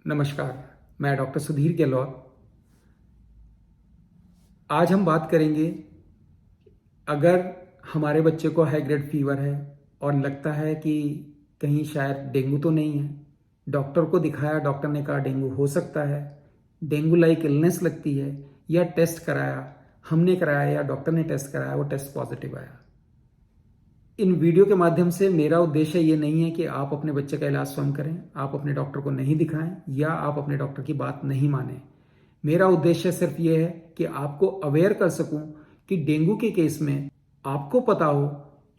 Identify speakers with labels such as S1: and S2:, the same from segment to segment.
S1: नमस्कार, मैं डॉक्टर सुधीर गहलोत। आज हम बात करेंगे, अगर हमारे बच्चे को हाई ग्रेड फीवर है और लगता है कि कहीं शायद डेंगू तो नहीं है। डॉक्टर को दिखाया, डॉक्टर ने कहा डेंगू हो सकता है, डेंगू लाइक इलनेस लगती है, या टेस्ट कराया, हमने कराया या डॉक्टर ने टेस्ट कराया, वो टेस्ट पॉजिटिव आया। इन वीडियो के माध्यम से मेरा उद्देश्य ये नहीं है कि आप अपने बच्चे का इलाज स्वयं करें, आप अपने डॉक्टर को नहीं दिखाएं या आप अपने डॉक्टर की बात नहीं मानें। मेरा उद्देश्य सिर्फ ये है कि आपको अवेयर कर सकूं कि डेंगू के केस में आपको पता हो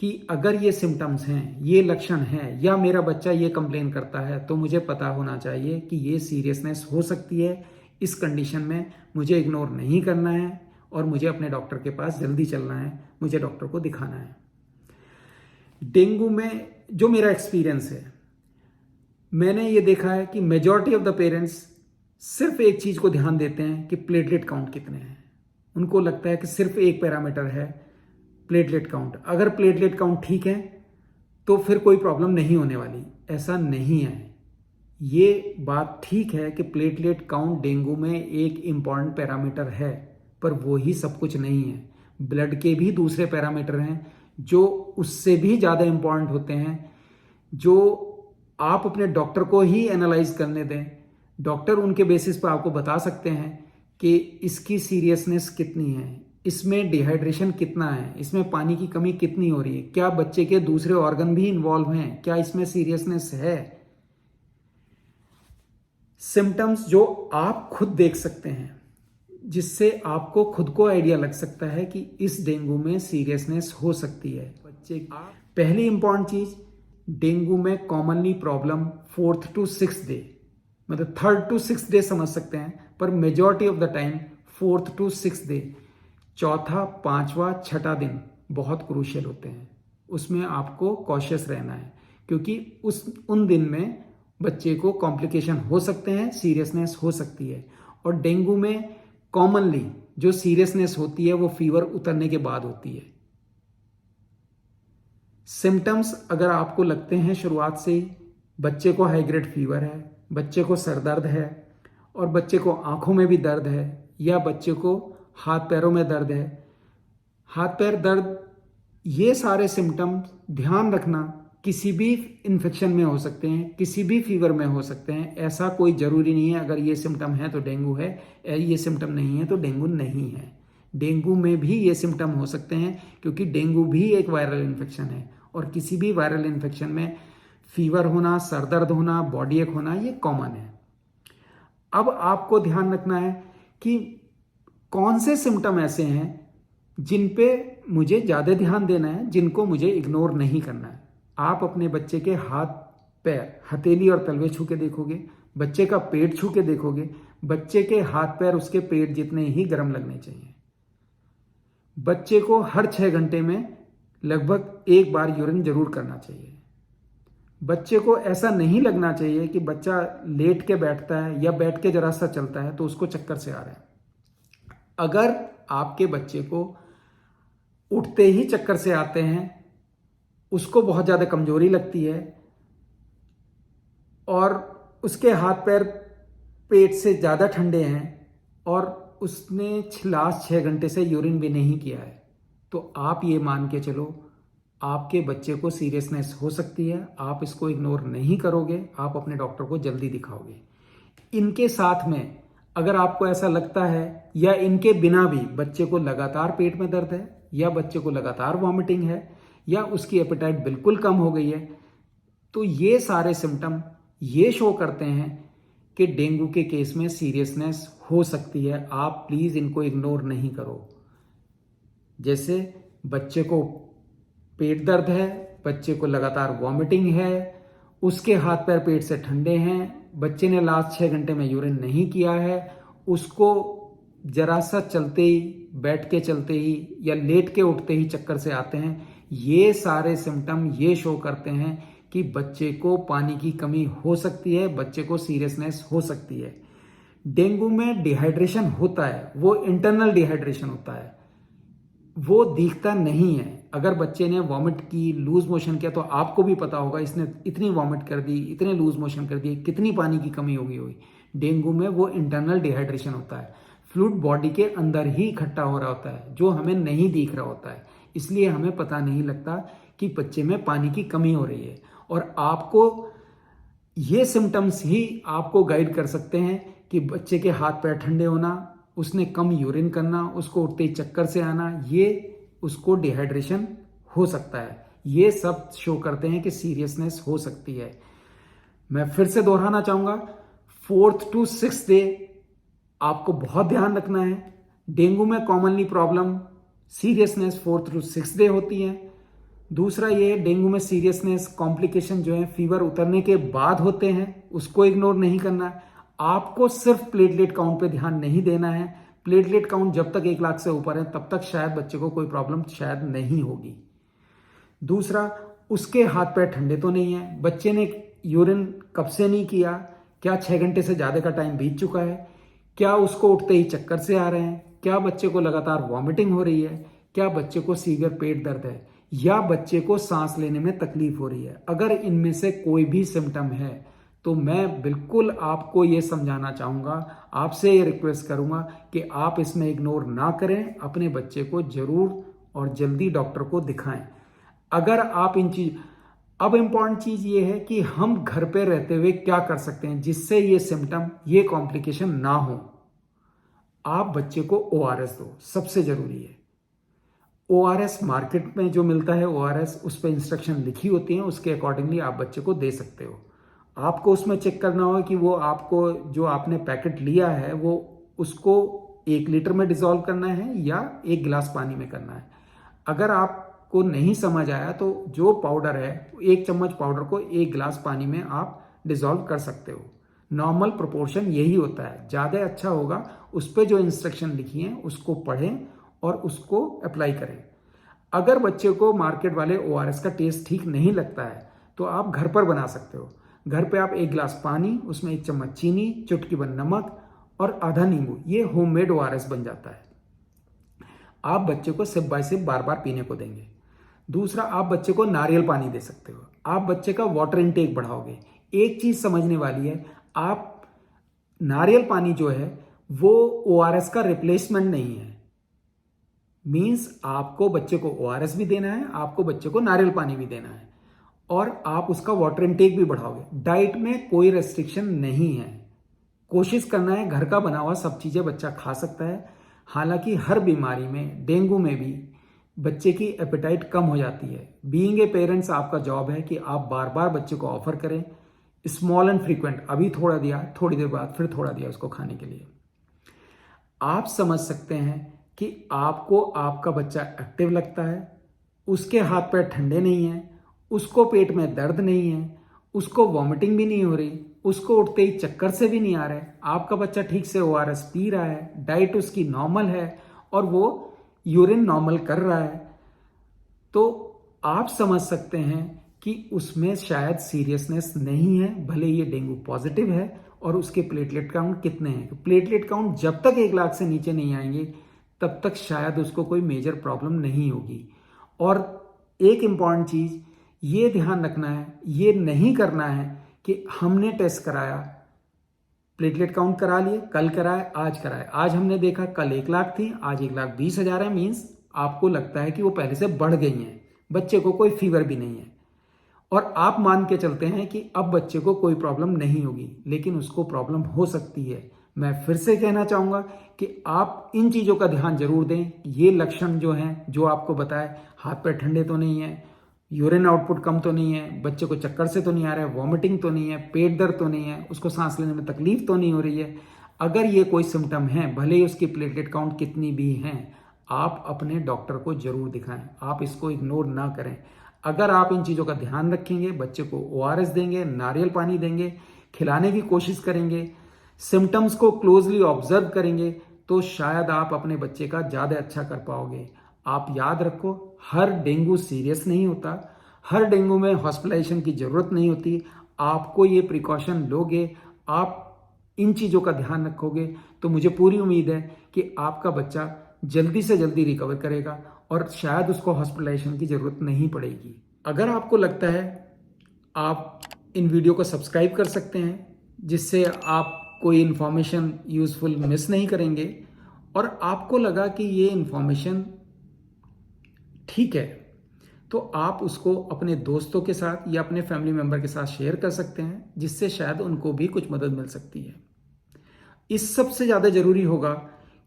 S1: कि अगर ये सिम्टम्स हैं, ये लक्षण हैं, या मेरा बच्चा ये कंप्लेन करता है, तो मुझे पता होना चाहिए कि ये सीरियसनेस हो सकती है। इस कंडीशन में मुझे इग्नोर नहीं करना है और मुझे अपने डॉक्टर के पास जल्दी चलना है, मुझे डॉक्टर को दिखाना है। डेंगू में जो मेरा एक्सपीरियंस है, मैंने ये देखा है कि मेजॉरिटी ऑफ द पेरेंट्स सिर्फ एक चीज को ध्यान देते हैं कि प्लेटलेट काउंट कितने हैं। उनको लगता है कि सिर्फ एक पैरामीटर है, प्लेटलेट काउंट। अगर प्लेटलेट काउंट ठीक है तो फिर कोई प्रॉब्लम नहीं होने वाली। ऐसा नहीं है। ये बात ठीक है कि प्लेटलेट काउंट डेंगू में एक इंपॉर्टेंट पैरामीटर है, पर वो ही सब कुछ नहीं है। ब्लड के भी दूसरे पैरामीटर हैं जो उससे भी ज़्यादा इंपॉर्टेंट होते हैं, जो आप अपने डॉक्टर को ही एनालाइज करने दें। डॉक्टर उनके बेसिस पर आपको बता सकते हैं कि इसकी सीरियसनेस कितनी है, इसमें डिहाइड्रेशन कितना है, इसमें पानी की कमी कितनी हो रही है, क्या बच्चे के दूसरे ऑर्गन भी इन्वॉल्व हैं, क्या इसमें सीरियसनेस है। सिम्टम्स जो आप खुद देख सकते हैं, जिससे आपको खुद को आइडिया लग सकता है कि इस डेंगू में सीरियसनेस हो सकती है। बच्चे पहली इंपॉर्टेंट चीज, डेंगू में commonly problem 4th to 6th day, मतलब 3rd to 6th डे समझ सकते हैं, पर majority of the time 4th to 6th day, चौथा, पांचवा, छठा दिन बहुत क्रूशियल होते हैं। उसमें आपको कॉशियस रहना है, क्योंकि उन दिन में बच्चे को कॉम्प्लिकेशन हो सकते हैं, सीरियसनेस हो सकती है। और डेंगू में कॉमनली जो सीरियसनेस होती है वो फीवर उतरने के बाद होती है। सिम्टम्स अगर आपको लगते हैं शुरुआत से ही, बच्चे को हाई ग्रेड फीवर है, बच्चे को सर दर्द है, और बच्चे को आंखों में भी दर्द है, या बच्चे को हाथ पैरों में दर्द है, हाथ पैर दर्द, ये सारे सिम्टम्स ध्यान रखना किसी भी इन्फेक्शन में हो सकते हैं, किसी भी फीवर में हो सकते हैं। ऐसा कोई जरूरी नहीं है अगर ये सिम्टम है तो डेंगू है, ये सिम्टम नहीं है तो डेंगू नहीं है। डेंगू में भी ये सिम्टम हो सकते हैं, क्योंकि डेंगू भी एक वायरल इन्फेक्शन है, और किसी भी वायरल इन्फेक्शन में फीवर होना, सर दर्द होना, बॉडी एक होना, ये कॉमन है। अब आपको ध्यान रखना है कि कौन से सिम्टम ऐसे हैं जिन पे मुझे ज्यादा ध्यान देना है, जिनको मुझे इग्नोर नहीं करना है। आप अपने बच्चे के हाथ पैर, हथेली और तलवे छू के देखोगे, बच्चे का पेट छू के देखोगे, बच्चे के हाथ पैर उसके पेट जितने ही गर्म लगने चाहिए। बच्चे को हर 6 घंटे में लगभग एक बार यूरिन जरूर करना चाहिए। बच्चे को ऐसा नहीं लगना चाहिए कि बच्चा लेट के बैठता है या बैठ के जरा सा चलता है तो उसको चक्कर से आ रहा है। अगर आपके बच्चे को उठते ही चक्कर से आते हैं, उसको बहुत ज्यादा कमजोरी लगती है, और उसके हाथ पैर पेट से ज्यादा ठंडे हैं, और उसने लास्ट 6 घंटे से यूरिन भी नहीं किया है, तो आप ये मान के चलो आपके बच्चे को सीरियसनेस हो सकती है। आप इसको इग्नोर नहीं करोगे, आप अपने डॉक्टर को जल्दी दिखाओगे। इनके साथ में अगर आपको ऐसा लगता है, या इनके बिना भी बच्चे को लगातार पेट में दर्द है, या बच्चे को लगातार वॉमिटिंग है, या उसकी एपेटाइट बिल्कुल कम हो गई है, तो ये सारे सिम्टम ये शो करते हैं कि डेंगू के केस में सीरियसनेस हो सकती है। आप प्लीज इनको इग्नोर नहीं करो। जैसे बच्चे को पेट दर्द है, बच्चे को लगातार वॉमिटिंग है, उसके हाथ पैर पेट से ठंडे हैं, बच्चे ने लास्ट 6 घंटे में यूरिन नहीं किया है, उसको जरा सा चलते ही, बैठ के चलते ही या लेट के उठते ही चक्कर से आते हैं, ये सारे सिम्टम ये शो करते हैं कि बच्चे को पानी की कमी हो सकती है, बच्चे को सीरियसनेस हो सकती है। डेंगू में डिहाइड्रेशन होता है, वो इंटरनल डिहाइड्रेशन होता है, वो दिखता नहीं है। अगर बच्चे ने वॉमिट की, लूज मोशन किया, तो आपको भी पता होगा इसने इतनी वॉमिट कर दी, इतने लूज मोशन कर दिए, कितनी पानी की कमी हो गई होगी। डेंगू में वो इंटरनल डिहाइड्रेशन होता है, फ्लूइड बॉडी के अंदर ही इकट्ठा हो रहा होता है जो हमें नहीं दिख रहा होता है, इसलिए हमें पता नहीं लगता कि बच्चे में पानी की कमी हो रही है। और आपको ये सिम्टम्स ही आपको गाइड कर सकते हैं कि बच्चे के हाथ पैर ठंडे होना, उसने कम यूरिन करना, उसको उठते ही चक्कर से आना, ये उसको डिहाइड्रेशन हो सकता है। ये सब शो करते हैं कि सीरियसनेस हो सकती है। मैं फिर से दोहराना चाहूंगा, 4th to 6th डे आपको बहुत ध्यान रखना है। डेंगू में commonly problem seriousness 4th to 6th day होती है। दूसरा ये, डेंगू में सीरियसनेस कॉम्प्लिकेशन जो है फीवर उतरने के बाद होते हैं, उसको इग्नोर नहीं करना है। आपको सिर्फ प्लेटलेट काउंट पे ध्यान नहीं देना है। प्लेटलेट काउंट जब तक 1 लाख से ऊपर है तब तक शायद बच्चे को कोई प्रॉब्लम शायद नहीं होगी। दूसरा, उसके हाथ पैर ठंडे तो नहीं है, बच्चे ने यूरिन कब से नहीं किया, क्या 6 घंटे से ज्यादा का टाइम बीत चुका है, क्या उसको उठते ही चक्कर से आ रहे हैं, क्या बच्चे को लगातार वॉमिटिंग हो रही है, क्या बच्चे को सीवियर पेट दर्द है, या बच्चे को सांस लेने में तकलीफ हो रही है। अगर इनमें से कोई भी सिम्टम है तो मैं बिल्कुल आपको ये समझाना चाहूंगा, आपसे ये रिक्वेस्ट करूंगा कि आप इसमें इग्नोर ना करें, अपने बच्चे को जरूर और जल्दी डॉक्टर को दिखाएं। अगर आप इन चीज अब इंपॉर्टेंट चीज ये है कि हम घर पे रहते हुए क्या कर सकते हैं जिससे ये सिम्टम, ये कॉम्प्लिकेशन ना हो। आप बच्चे को ORS दो, सबसे जरूरी है। ORS मार्केट में जो मिलता है ORS, उस पर इंस्ट्रक्शन लिखी होती है, उसके अकॉर्डिंगली आप बच्चे को दे सकते हो। आपको उसमें चेक करना होगा कि वो आपको जो आपने पैकेट लिया है वो उसको 1 लीटर में डिसॉल्व करना है या 1 गिलास पानी में करना है। अगर आपको नहीं समझ आया तो जो पाउडर है, 1 चम्मच पाउडर को 1 गिलास पानी में आप डिसॉल्व कर सकते हो। नॉर्मल प्रोपोर्शन यही होता है, ज़्यादा अच्छा होगा उस पर जो इंस्ट्रक्शन लिखी हैं उसको पढ़ें और उसको अप्लाई करें। अगर बच्चे को मार्केट वाले ORS का टेस्ट ठीक नहीं लगता है तो आप घर पर बना सकते हो। घर पे आप 1 गिलास पानी, उसमें 1 चम्मच चीनी, चुटकी भर नमक और आधा नींबू, ये होममेड ORS बन जाता है। आप बच्चे को सिप बाय सिप बार बार पीने को देंगे। दूसरा, आप बच्चे को नारियल पानी दे सकते हो, आप बच्चे का वाटर इनटेक बढ़ाओगे। एक चीज समझने वाली है, आप नारियल पानी जो है वो ORS का रिप्लेसमेंट नहीं है। मींस आपको बच्चे को ORS भी देना है, आपको बच्चे को नारियल पानी भी देना है, और आप उसका वाटर इनटेक भी बढ़ाओगे। डाइट में कोई रेस्ट्रिक्शन नहीं है, कोशिश करना है घर का बना हुआ सब चीजें बच्चा खा सकता है। हालांकि हर बीमारी में, डेंगू में भी बच्चे की एपेटाइट कम हो जाती है। बीइंग ए पेरेंट्स आपका जॉब है कि आप बार बार बच्चे को ऑफर करें, स्मॉल एंड फ्रीक्वेंट, अभी थोड़ा दिया, थोड़ी देर बाद फिर थोड़ा दिया उसको खाने के लिए। आप समझ सकते हैं कि आपको आपका बच्चा एक्टिव लगता है, उसके हाथ पैर ठंडे नहीं हैं, उसको पेट में दर्द नहीं है, उसको वॉमिटिंग भी नहीं हो रही, उसको उठते ही चक्कर से भी नहीं आ रहा है, आपका बच्चा ठीक से ORS पी रहा है, डाइट उसकी नॉर्मल है और वो यूरिन नॉर्मल कर रहा है, तो आप समझ सकते हैं कि उसमें शायद सीरियसनेस नहीं है, भले ये डेंगू पॉजिटिव है। और उसके प्लेटलेट काउंट कितने हैं? प्लेटलेट काउंट जब तक 1 लाख से नीचे नहीं आएंगे तब तक शायद उसको कोई मेजर प्रॉब्लम नहीं होगी। और एक इंपॉर्टेंट चीज ये ध्यान रखना है, ये नहीं करना है कि हमने टेस्ट कराया, प्लेटलेट काउंट करा लिए, कल कराए, आज कराए, आज हमने देखा कल 1 लाख थी, आज 1,20,000 है, मीन्स आपको लगता है कि वो पहले से बढ़ गई हैं। बच्चे को कोई फीवर भी नहीं है और आप मान के चलते हैं कि अब बच्चे को कोई प्रॉब्लम नहीं होगी, लेकिन उसको प्रॉब्लम हो सकती है। मैं फिर से कहना चाहूंगा कि आप इन चीजों का ध्यान जरूर दें। ये लक्षण जो हैं, जो आपको बताए, हाथ पैर ठंडे तो नहीं है, यूरिन आउटपुट कम तो नहीं है, बच्चे को चक्कर से तो नहीं आ रहा है, वॉमिटिंग तो नहीं है, पेट दर्द तो नहीं है, उसको सांस लेने में तकलीफ तो नहीं हो रही है, अगर ये कोई सिम्टम है, भले ही उसकी प्लेटलेट काउंट कितनी भी हैं, आप अपने डॉक्टर को जरूर दिखाएं। आप इसको इग्नोर ना करें। अगर आप इन चीज़ों का ध्यान रखेंगे, बच्चे को ORS देंगे, नारियल पानी देंगे, खिलाने की कोशिश करेंगे, सिम्टम्स को क्लोजली ऑब्जर्व करेंगे, तो शायद आप अपने बच्चे का ज़्यादा अच्छा कर पाओगे। आप याद रखो, हर डेंगू सीरियस नहीं होता, हर डेंगू में हॉस्पिटलाइजेशन की ज़रूरत नहीं होती। आपको ये प्रिकॉशन लोगे, आप इन चीज़ों का ध्यान रखोगे, तो मुझे पूरी उम्मीद है कि आपका बच्चा जल्दी से जल्दी रिकवर करेगा और शायद उसको हॉस्पिटलाइजेशन की ज़रूरत नहीं पड़ेगी। अगर आपको लगता है, आप इन वीडियो को सब्सक्राइब कर सकते हैं, जिससे आप कोई इन्फॉर्मेशन यूज़फुल मिस नहीं करेंगे, और आपको लगा कि ये इन्फॉर्मेशन ठीक है, तो आप उसको अपने दोस्तों के साथ या अपने फैमिली मेम्बर के साथ शेयर कर सकते हैं, जिससे शायद उनको भी कुछ मदद मिल सकती है। इस सबसे ज़्यादा ज़रूरी होगा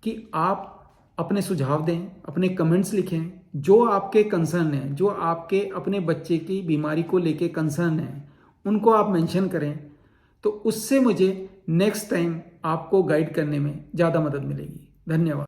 S1: कि आप अपने सुझाव दें, अपने कमेंट्स लिखें, जो आपके कंसर्न हैं, जो आपके अपने बच्चे की बीमारी को लेके कंसर्न हैं, उनको आप मेंशन करें, तो उससे मुझे नेक्स्ट टाइम आपको गाइड करने में ज़्यादा मदद मिलेगी। धन्यवाद।